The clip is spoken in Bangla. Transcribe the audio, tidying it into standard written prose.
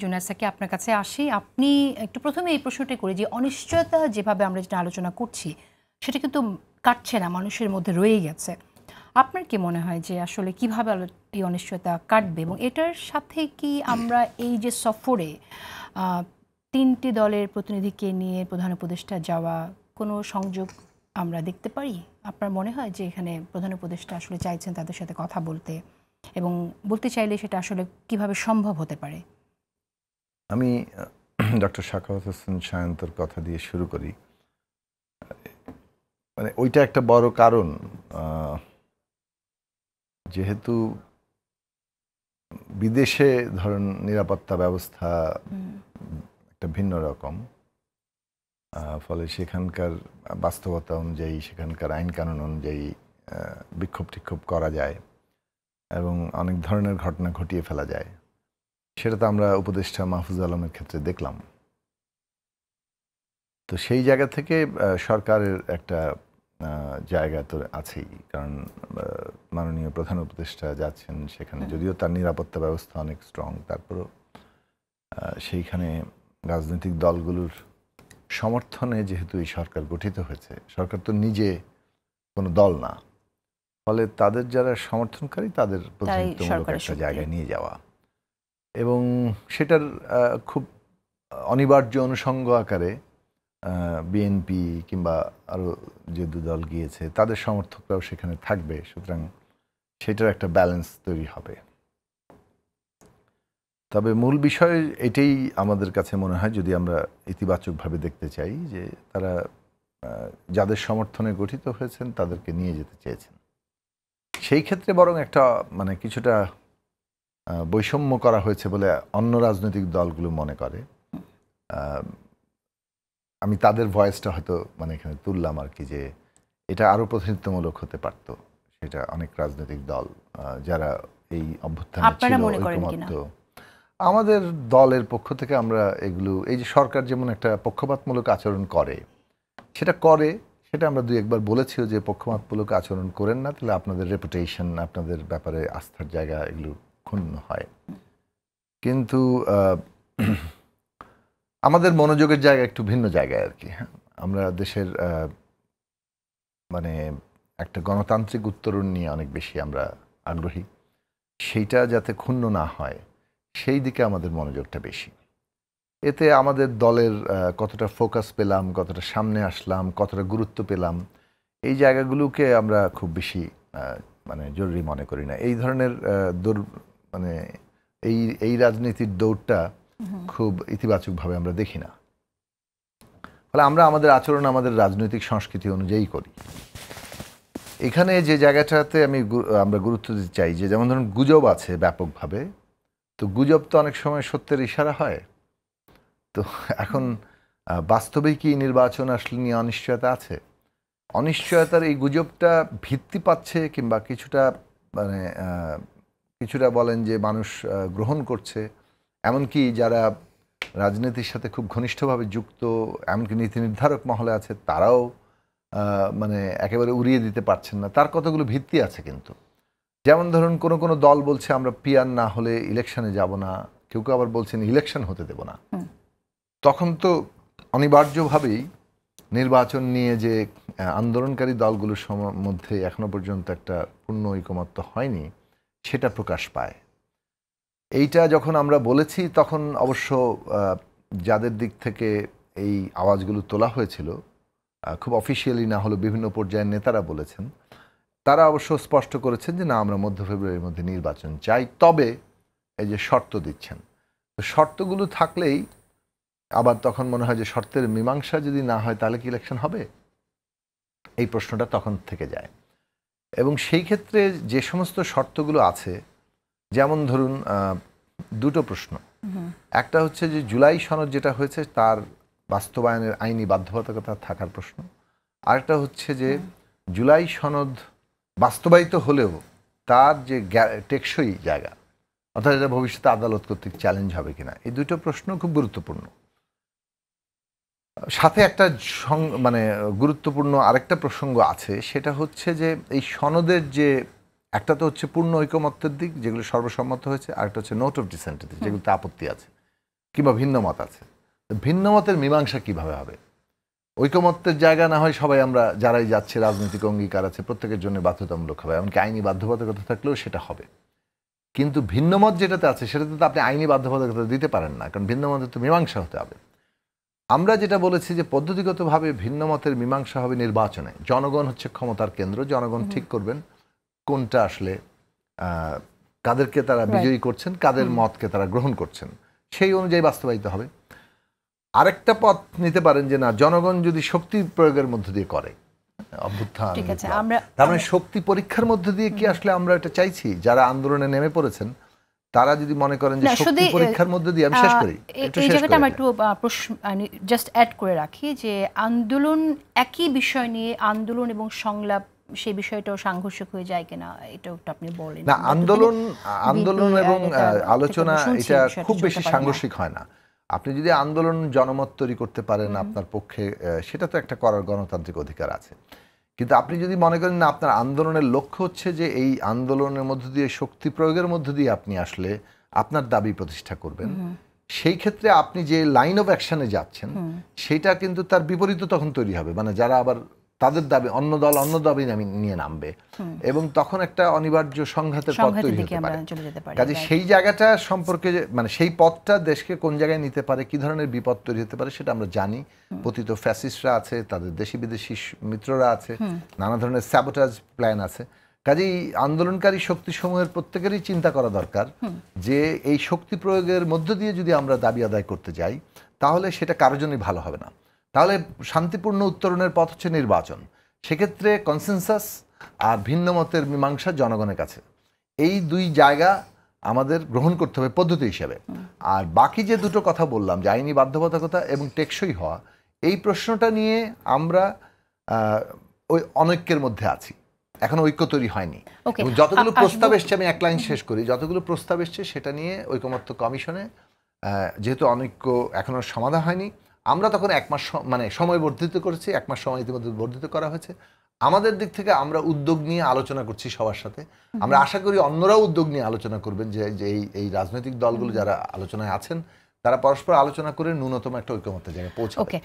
জুনাসাকে আপনার কাছে আসি। আপনি একটু প্রথমে এই প্রশ্নটাই করি যে অনিশ্চয়তা যেভাবে আমরা যেটা আলোচনা করছি সেটা কিন্তু কাটছে না, মানুষের মধ্যে রয়েই গেছে। আপনার কি মনে হয় যে আসলে কিভাবে এই অনিশ্চয়তা কাটবে এবং এটার সাথে কি আমরা এই যে সফরে ৩টি দলের প্রতিনিধিকে নিয়ে প্রধান উপদেষ্টা যাওয়া কোনো সংযোগ আমরা দেখতে পারি? আপনার মনে হয় যে এখানে প্রধান উপদেষ্টা আসলে চাইছেন তাদের সাথে কথা বলতে এবং বলতে চাইলে সেটা আসলে কিভাবে সম্ভব হতে পারে? আমি ডক্টর সাখাওয়াত হোসেন সায়ন্তর কথা দিয়ে শুরু করি। মানে ওইটা একটা বড় কারণ, যেহেতু বিদেশে ধরেন নিরাপত্তা ব্যবস্থা একটা ভিন্ন রকম, ফলে সেখানকার বাস্তবতা অনুযায়ী সেখানকার আইন কানুন অনুযায়ী বিক্ষোভ টিক্ষোভ করা যায় এবং অনেক ধরনের ঘটনা ঘটিয়ে ফেলা যায়। সেটা তো আমরা উপদেষ্টা মাহফুজ আলমের ক্ষেত্রে দেখলাম। তো সেই জায়গা থেকে সরকারের একটা জায়গা তো আছেই, কারণ মাননীয় প্রধান উপদেষ্টা যাচ্ছেন সেখানে, যদিও তার নিরাপত্তা ব্যবস্থা অনেক স্ট্রং, তারপরও সেইখানে রাজনৈতিক দলগুলোর সমর্থনে যেহেতু এই সরকার গঠিত হয়েছে, সরকার তো নিজে কোনো দল না, ফলে তাদের যারা সমর্থনকারী তাদের প্রতিনিধিত্বমূলক একটা জায়গায় নিয়ে যাওয়া এবং সেটার খুব অনিবার্য অনুষঙ্গ আকারে বিএনপি কিংবা আরও যে দু দল গিয়েছে তাদের সমর্থকরাও সেখানে থাকবে, সুতরাং সেটার একটা ব্যালেন্স তৈরি হবে। তবে মূল বিষয় এটাই আমাদের কাছে মনে হয়, যদি আমরা ইতিবাচকভাবে দেখতে চাই, যে তারা যাদের সমর্থনে গঠিত হয়েছেন তাদেরকে নিয়ে যেতে চেয়েছেন। সেই ক্ষেত্রে বরং একটা মানে কিছুটা বৈষম্য করা হয়েছে বলে অন্য রাজনৈতিক দলগুলো মনে করে। আমি তাদের ভয়েসটা হয়তো মানে এখানে তুললাম আর কি, যে এটা আরও প্রতিনিধিত্বমূলক হতে পারত। সেটা অনেক রাজনৈতিক দল যারা এই অভ্যুত্থানে ছিল ঐকমত্য, আমাদের দলের পক্ষ থেকে আমরা এগুলো, এই যে সরকার যেমন একটা পক্ষপাতমূলক আচরণ করে, সেটা আমরা দুই একবার বলেছিও যে পক্ষপাতমূলক আচরণ করেন না, তাহলে আপনাদের রেপুটেশন, আপনাদের ব্যাপারে আস্থার জায়গা এগুলো ক্ষুণ্ণ হয়। কিন্তু আমাদের মনোযোগের জায়গা একটু ভিন্ন জায়গায় আর কি। হ্যাঁ, আমরা দেশের মানে একটা গণতান্ত্রিক উত্তরণ নিয়ে অনেক বেশি আমরা আগ্রহী, সেইটা যাতে ক্ষুণ্ণ না হয় সেই দিকে আমাদের মনোযোগটা বেশি। এতে আমাদের দলের কতটা ফোকাস পেলাম, কতটা সামনে আসলাম, কতটা গুরুত্ব পেলাম, এই জায়গাগুলোকে আমরা খুব বেশি মানে জরুরি মনে করি না। এই ধরনের মানে এই রাজনীতির দৌড়টা খুব ইতিবাচকভাবে আমরা দেখি না। ফলে আমরা আমাদের আচরণ আমাদের রাজনৈতিক সংস্কৃতি অনুযায়ী করি। এখানে যে জায়গাটাতে আমরা গুরুত্ব দিতে চাই, যে যেমন ধরুন গুজব আছে ব্যাপকভাবে, তো গুজব তো অনেক সময় সত্যের ইশারা হয়। তো এখন বাস্তবেই কি নির্বাচন আসলে নিয়ে অনিশ্চয়তা আছে? অনিশ্চয়তার এই গুজবটা ভিত্তি পাচ্ছে কিংবা কিছুটা মানে কিছুটা বলেন যে মানুষ গ্রহণ করছে, এমনকি যারা রাজনীতির সাথে খুব ঘনিষ্ঠভাবে যুক্ত, এমনকি নীতি নির্ধারক মহলে আছে, তারাও মানে একেবারে উড়িয়ে দিতে পারছেন না। তার কতগুলো ভিত্তি আছে কিন্তু। যেমন ধরুন কোনো দল বলছে আমরা পিয়ার না হলে ইলেকশনে যাব না, কেউ কেউ আবার বলছেন ইলেকশন হতে দেব না। তখন তো অনিবার্যভাবেই নির্বাচন নিয়ে যে আন্দোলনকারী দলগুলোর মধ্যে এখনো পর্যন্ত একটা পূর্ণ ঐকমত্য হয়নি, সেটা প্রকাশ পায়। এইটা যখন আমরা বলেছি তখন অবশ্য যাদের দিক থেকে এই আওয়াজগুলো তোলা হয়েছিল, খুব অফিসিয়ালি না হলেও বিভিন্ন পর্যায়ের নেতারা বলেছেন, তারা অবশ্য স্পষ্ট করেছেন যে না, আমরা মধ্য ফেব্রুয়ারির মধ্যে নির্বাচন চাই, তবে এই যে শর্ত দিচ্ছেন, তো শর্তগুলো থাকলেই আবার তখন মনে হয় যে শর্তের মীমাংসা যদি না হয় তাহলে কি ইলেকশন হবে, এই প্রশ্নটা তখন থেকে যায়। এবং সেই ক্ষেত্রে যে সমস্ত শর্তগুলো আছে, যেমন ধরুন দুটো প্রশ্ন, একটা হচ্ছে যে জুলাই সনদ যেটা হয়েছে তার বাস্তবায়নের আইনি বাধ্যবাধকতা থাকার প্রশ্ন, আরেকটা হচ্ছে যে জুলাই সনদ বাস্তবায়িত হলেও তার যে টেকসই জায়গা, অর্থাৎ এটা ভবিষ্যতে আদালত কর্তৃক চ্যালেঞ্জ হবে কিনা, এই দুটো প্রশ্ন খুব গুরুত্বপূর্ণ। সাথে একটা মানে গুরুত্বপূর্ণ আরেকটা প্রসঙ্গ আছে, সেটা হচ্ছে যে এই সনদের যে একটা তো হচ্ছে পূর্ণ ঐকমত্যের দিক যেগুলো সর্বসম্মত হয়েছে, আরেকটা হচ্ছে নোট অফ ডিসেন্টের দিক যেগুলোতে আপত্তি আছে। কিংবা ভিন্ন মত আছে, ভিন্ন মতের মীমাংসা কিভাবে হবে? ঐকমত্যের জায়গা না হয় সবাই আমরা যারাই যাচ্ছে, রাজনৈতিক অঙ্গীকার আছে, প্রত্যেকের জন্য বাধ্যতামূলক হবে, এমনকি আইনি বাধ্যবাধকতা থাকলেও সেটা হবে। কিন্তু ভিন্নমত যেটাতে আছে সেটাতে তো আপনি আইনি বাধ্যবাধকতা দিতে পারেন না, কারণ ভিন্নমতের তো মীমাংসা হতে হবে। আমরা যেটা বলেছি যে পদ্ধতিগতভাবে ভিন্নমতের মীমাংসা হবে নির্বাচনে। জনগণ হচ্ছে ক্ষমতার কেন্দ্র, জনগণ ঠিক করবেন কোনটা আসলে কাদেরকে তারা বিজয়ী করছেন, কাদের মতকে তারা গ্রহণ করছেন, সেই অনুযায়ী বাস্তবায়িত হবে। আরেকটা পথ নিতে পারেন যে না, জনগণ যদি শক্তি প্রয়োগের মধ্য দিয়ে করে অভ্যুত্থান, তার মানে শক্তি পরীক্ষার মধ্য দিয়ে কি আসলে আমরা এটা চাইছি? যারা আন্দোলনে নেমে পড়েছেন তারা যদি মনে করেন যে শক্তি পরীক্ষার মধ্য দিয়ে, আমি শেষ করি এই জায়গাটা আমরা একটু জাস্ট অ্যাড করে রাখি যে আন্দোলন একই বিষয় নিয়ে আন্দোলন এবং সংলাপ সেই বিষয়টাও সাংঘর্ষিক হয়ে যায় কিনা এটাও একটু আপনি বলেন। না, আন্দোলন এবং আলোচনা এটা খুব বেশি সাংঘর্ষিক হয় না। আপনি যদি আন্দোলন জনমত তৈরি করতে পারেন আপনার পক্ষে, সেটা তো একটা করার গণতান্ত্রিক অধিকার আছে। কিন্তু আপনি যদি মনে করেন না আপনার আন্দোলনের লক্ষ্য হচ্ছে যে এই আন্দোলনের মধ্য দিয়ে শক্তি প্রয়োগের মধ্য দিয়ে আপনি আসলে আপনার দাবি প্রতিষ্ঠা করবেন, সেই ক্ষেত্রে আপনি যে লাইন অফ অ্যাকশনে যাচ্ছেন সেটা কিন্তু তার বিপরীত তখন তৈরি হবে। মানে যারা আবার তাদের দাবি, অন্য দল অন্য দাবি নিয়ে নামবে এবং তখন একটা অনিবার্য সংঘাতের পথ তৈরি হতে পারে। কাজে সেই জায়গাটা সম্পর্কে, মানে সেই পথটা দেশকে কোন জায়গায় নিতে পারে, কি ধরনের বিপদ তৈরি হতে পারে সেটা আমরা জানি। পতিত ফ্যাসিস্টরা আছে, তাদের দেশি বিদেশি মিত্ররা আছে, নানা ধরনের স্যাবোটাজ প্ল্যান আছে। কাজেই আন্দোলনকারী শক্তিসমূহের প্রত্যেকেরই চিন্তা করা দরকার যে এই শক্তি প্রয়োগের মধ্য দিয়ে যদি আমরা দাবি আদায় করতে যাই তাহলে সেটা কারোর জন্যই ভালো হবে না। তাহলে শান্তিপূর্ণ উত্তরণের পথ হচ্ছে নির্বাচন। সেক্ষেত্রে কনসেনসাস আর ভিন্ন মতের মীমাংসা জনগণের কাছে, এই দুই জায়গা আমাদের গ্রহণ করতে হবে পদ্ধতি হিসেবে। আর বাকি যে দুটো কথা বললাম যে আইনি বাধ্যবাধকতা এবং টেকসই হওয়া, এই প্রশ্নটা নিয়ে আমরা ওই অনৈক্যের মধ্যে আছি, এখন ঐক্য তৈরি হয়নি। এবং যতগুলো প্রস্তাব এসছে, আমি এক লাইন শেষ করি, যতগুলো প্রস্তাব এসছে সেটা নিয়ে ঐকমত্য কমিশনে যেহেতু অনৈক্য এখনো সমাধান হয়নি, আমরা তখন 1 মাস মানে সময় বর্ধিত করেছি, 1 মাস সময় ইতিমধ্যে বর্ধিত করা হয়েছে। আমাদের দিক থেকে আমরা উদ্যোগ নিয়ে আলোচনা করছি সবার সাথে। আমরা আশা করি অন্যরাও উদ্যোগ নিয়ে আলোচনা করবেন, যে এই রাজনৈতিক দলগুলো যারা আলোচনায় আছেন তারা পরস্পর আলোচনা করে ন্যূনতম একটা ঐকমত্যের জায়গায় পৌঁছাবে।